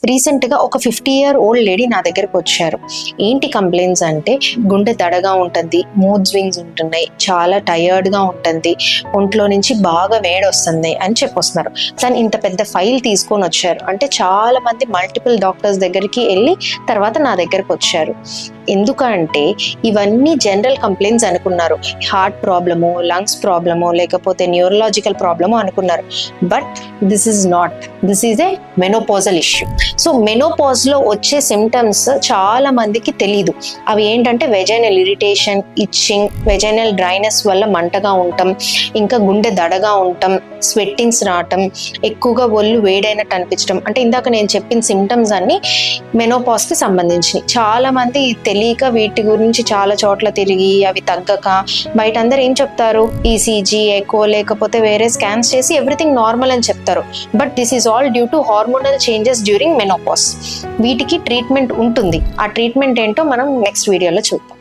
రీసెంట్గా ఒక 50-year-old lady నా దగ్గరకు వచ్చారు. ఏంటి కంప్లైంట్స్ అంటే గుండె దడగా ఉంటుంది, మూడ్ స్వింగ్స్ ఉంటున్నాయి, చాలా టయర్డ్గా ఉంటుంది, ఒంట్లో నుంచి బాగా వేడి వస్తుంది అని చెప్పొస్తున్నారు. తను ఇంత పెద్ద ఫైల్ తీసుకొని వచ్చారు. అంటే చాలా మంది మల్టిపుల్ డాక్టర్స్ దగ్గరికి వెళ్ళి తర్వాత నా దగ్గరకు వచ్చారు. ఎందుకంటే ఇవన్నీ జనరల్ కంప్లైంట్స్ అనుకున్నారు. హార్ట్ ప్రాబ్లము, లంగ్స్ ప్రాబ్లము, లేకపోతే న్యూరలాజికల్ ప్రాబ్లము అనుకున్నారు. But this is not, this is a menopausal issue. So మెనోపాజ్లో వచ్చే సిమ్టమ్స్ చాలా మందికి తెలీదు. అవి ఏంటంటే vaginal irritation, itching, vaginal dryness వల్ల మంటగా ఉండటం, ఇంకా గుండె దడగా ఉండటం, స్వెట్టింగ్స్ రావటం, ఎక్కువగా ఒళ్ళు వేడైనట్టు అనిపించడం. అంటే ఇందాక నేను చెప్పిన సిమ్టమ్స్ అన్ని మెనోపాజ్కి సంబంధించినవి. చాలా మంది తెలియక వీటి గురించి చాలా చోట్ల తిరిగి అవి తగ్గక బయట అందరు ఏం చెప్తారు, ఈసీజీ, ఎకో లేకపోతే వేరే స్కాన్స్ చేసి ఎవ్రీథింగ్ నార్మల్ అని చెప్తారు. But this is all due to hormonal changes during menopause. వీటికి ట్రీట్మెంట్ ఉంటుంది. ఆ ట్రీట్మెంట్ ఏంటో మనం నెక్స్ట్ వీడియోలో చూద్దాం.